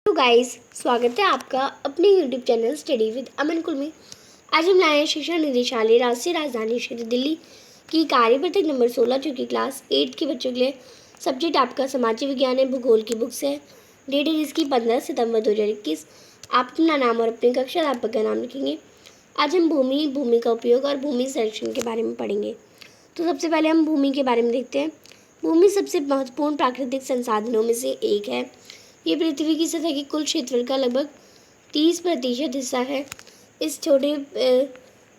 तो गाइस, स्वागत है आपका अपने यूट्यूब चैनल स्टडी विद अमन कुल में। आज हम लाए हैं शिक्षा निदेशालय राष्ट्रीय राजधानी क्षेत्र दिल्ली की कार्यपत्रक नंबर 16 जो कि क्लास 8 के बच्चों के लिए सब्जेक्ट आपका समाज विज्ञान है, भूगोल की बुक्स है। डेट है जिसकी 15 सितंबर 2021। आप अपना नाम और अपनी कक्षा अध्यापक का नाम लिखेंगे। आज हम भूमि का उपयोग और भूमि संरक्षण के बारे में पढ़ेंगे। तो सबसे पहले हम भूमि के बारे में देखते हैं। भूमि सबसे महत्वपूर्ण प्राकृतिक संसाधनों में से एक है। ये पृथ्वी की सतह के कुल क्षेत्रफल का लगभग 30% हिस्सा है। इस छोटे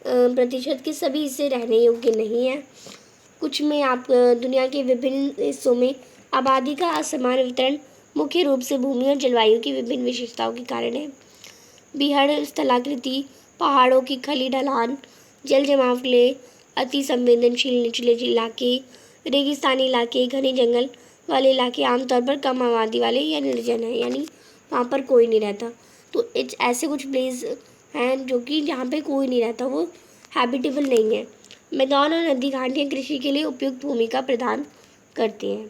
प्रतिशत के सभी हिस्से रहने योग्य नहीं है। कुछ में दुनिया के विभिन्न हिस्सों में आबादी का असमान वितरण मुख्य रूप से भूमि और जलवायु की विभिन्न विशेषताओं के कारण है। बीहड़ स्थलाकृति, पहाड़ों की खली ढलान, जल जमाव के लिए अति संवेदनशील निचले इलाके, रेगिस्तानी इलाके, घने जंगल वाले इलाके आमतौर पर कम आबादी वाले या निर्जन है, यानी वहाँ पर कोई नहीं रहता। तो ऐसे कुछ प्लेस हैं जो कि जहाँ पे कोई नहीं रहता, वो हैबिटेबल नहीं है। मैदान और नदी घाटियाँ कृषि के लिए उपयुक्त भूमिका प्रदान करती हैं।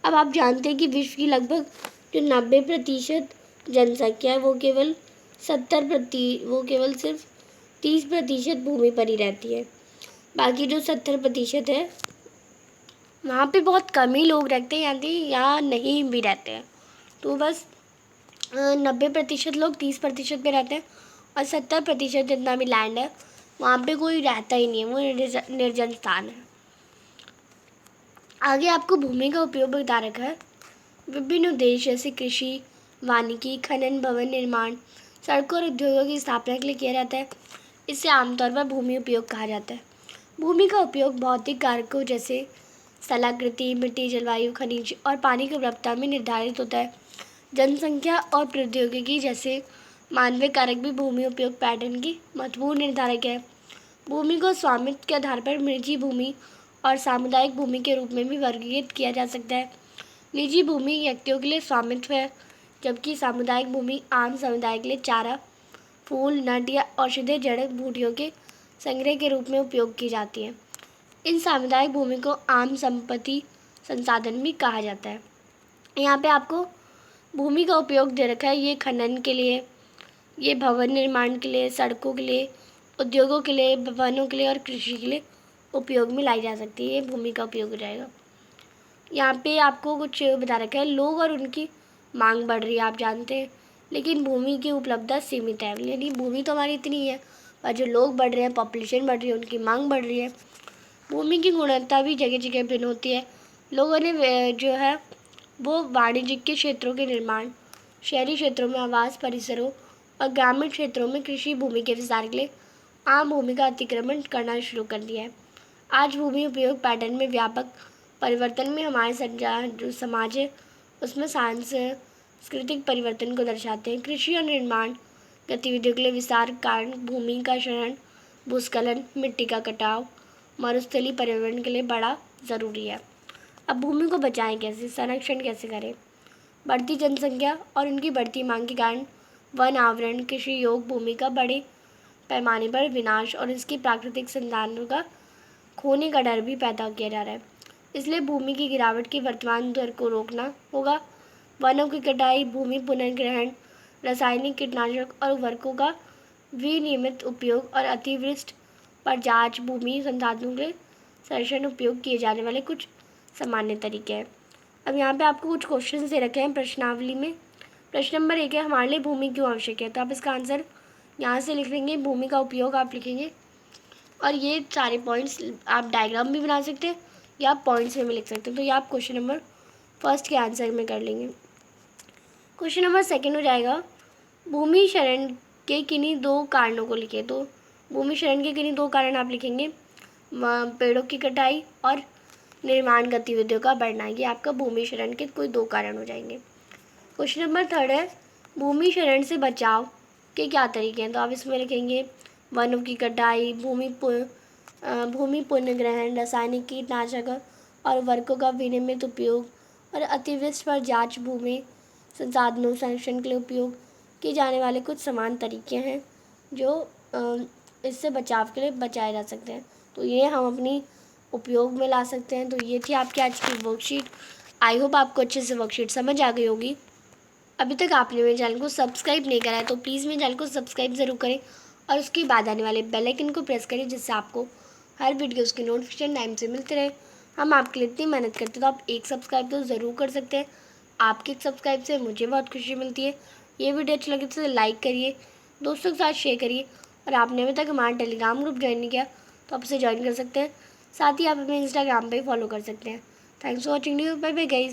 अब आप जानते हैं कि विश्व की लगभग जो 90% जनसंख्या है वो केवल सिर्फ 30% भूमि पर ही रहती है। बाकी जो 70% है वहाँ पे बहुत कम ही लोग रहते हैं या नहीं भी रहते हैं। तो बस 90% लोग 30% पे रहते हैं और 70% जितना भी लैंड है वहाँ पे कोई रहता ही नहीं है, वो निर्जन स्थान है। आगे आपको भूमि का उपयोग बता रखा है। विभिन्न उद्देश्य जैसे कृषि, वानिकी, खनन, भवन निर्माण, सड़कों और उद्योगों की स्थापना के लिए किया जाता है। इसे आमतौर पर भूमि उपयोग कहा जाता है। भूमि का उपयोग भौतिक कारकों जैसे स्थलाकृति, मिट्टी, जलवायु, खनिज और पानी की उपलब्धता में निर्धारित होता है। जनसंख्या और प्रौद्योगिकी जैसे मानवीय कारक भी भूमि उपयोग पैटर्न की महत्वपूर्ण निर्धारक है। भूमि को स्वामित्व के आधार पर निजी भूमि और सामुदायिक भूमि के रूप में भी वर्गीकृत किया जा सकता है। निजी भूमि व्यक्तियों के लिए स्वामित्व है, जबकि सामुदायिक भूमि आम समुदाय के लिए चारा, फूल, नट या औषधीय जड़ बूटियों के संग्रह के रूप में उपयोग की जाती है। इन सामुदायिक भूमि को आम संपत्ति संसाधन भी कहा जाता है। यहाँ पे आपको भूमि का उपयोग दे रखा है। ये खनन के लिए, ये भवन निर्माण के लिए, सड़कों के लिए, उद्योगों के लिए, भवनों के लिए और कृषि के लिए उपयोग में लाई जा सकती है। ये भूमि का उपयोग हो जाएगा। यहाँ पे आपको कुछ बता रखा है। लोग और उनकी मांग बढ़ रही है, आप जानते हैं, लेकिन भूमि की उपलब्धता सीमित है। यानी भूमि तो हमारी इतनी है, पर जो लोग बढ़ रहे हैं, पॉपुलेशन बढ़ रही है, उनकी मांग बढ़ रही है। भूमि की गुणवत्ता भी जगह जगह भिन्न होती है। लोगों ने जो है वो वाणिज्यिक के क्षेत्रों के निर्माण, शहरी क्षेत्रों में आवास परिसरों और ग्रामीण क्षेत्रों में कृषि भूमि के विस्तार के लिए आम भूमि का अतिक्रमण करना शुरू कर दिया है। आज भूमि उपयोग पैटर्न में व्यापक परिवर्तन में हमारे जो समाज है उसमें सांस्कृतिक परिवर्तन को दर्शाते हैं। कृषि और निर्माण गतिविधियों के लिए विस्तार कारण भूमि का क्षरण, भूस्खलन, मिट्टी का कटाव, मरुस्थलीय पर्यावरण के लिए बड़ा ज़रूरी है। अब भूमि को बचाएं कैसे, संरक्षण कैसे करें? बढ़ती जनसंख्या और उनकी बढ़ती मांग के कारण वन आवरण, कृषि योग्य भूमि का बड़े पैमाने पर विनाश और इसकी प्राकृतिक संसाधनों का खोने का डर भी पैदा किया जा रहा है। इसलिए भूमि की गिरावट की वर्तमान दर को रोकना होगा। वनों की कटाई, भूमि पुनर्ग्रहण, रासायनिक कीटनाशक और उर्वरकों का विनियमित उपयोग और अतिवृष्टि पर जांच भूमि संसाधनों के संरक्षण उपयोग किए जाने वाले कुछ सामान्य तरीके हैं। अब यहाँ पे आपको कुछ क्वेश्चन दे रखे हैं प्रश्नावली में। प्रश्न नंबर 1 है, हमारे लिए भूमि क्यों आवश्यक है? तो आप इसका आंसर यहाँ से लिख लेंगे, भूमि का उपयोग आप लिखेंगे और ये सारे पॉइंट्स आप डायग्राम भी बना सकते हैं या आप पॉइंट्स में भी लिख सकते हैं। तो ये आप क्वेश्चन नंबर फर्स्ट के आंसर में कर लेंगे। क्वेश्चन नंबर 2 हो जाएगा, भूमि क्षरण के किन्हीं 2 कारणों को लिखें। तो भूमि क्षरण के किन्हीं 2 कारण आप लिखेंगे, पेड़ों की कटाई और निर्माण गतिविधियों का बढ़ना। ये आपका भूमि क्षरण के कोई 2 कारण हो जाएंगे। क्वेश्चन नंबर 3 है, भूमि क्षरण से बचाव के क्या तरीके हैं? तो आप इसमें लिखेंगे वनों की कटाई, भूमि पुनर्ग्रहण, रासायनिक कीटनाशक और उर्वरकों का विनियमित उपयोग और अतिवृष्टि पर जांच भूमि संसाधनों संरक्षण के लिए उपयोग किए जाने वाले कुछ समान तरीके हैं जो इससे बचाव के लिए बचाए जा सकते हैं। तो ये हम अपनी उपयोग में ला सकते हैं। तो ये थी आपकी आज की वर्कशीट। आई होप आपको अच्छे से वर्कशीट समझ आ गई होगी। अभी तक आपने मेरे चैनल को सब्सक्राइब नहीं करा है तो प्लीज़ मेरे चैनल को सब्सक्राइब ज़रूर करें और उसके बाद आने वाले बेल आइकन को प्रेस करें, जिससे आपको हर वीडियोज़ की नोटिफिकेशन टाइम से मिलते रहे। हम आपके लिए इतनी मेहनत करते हैं तो आप एक सब्सक्राइब तो ज़रूर कर सकते हैं। आपके एक सब्सक्राइब से मुझे बहुत खुशी मिलती है। ये वीडियो अच्छी लगी तो लाइक करिए, दोस्तों के साथ शेयर करिए और आपने अभी तक हमारा टेलीग्राम ग्रुप ज्वाइन नहीं किया तो आप उसे ज्वाइन कर सकते हैं। साथ ही आप हमें इंस्टाग्राम पे फॉलो कर सकते हैं। Thanks for watching, bye bye guys.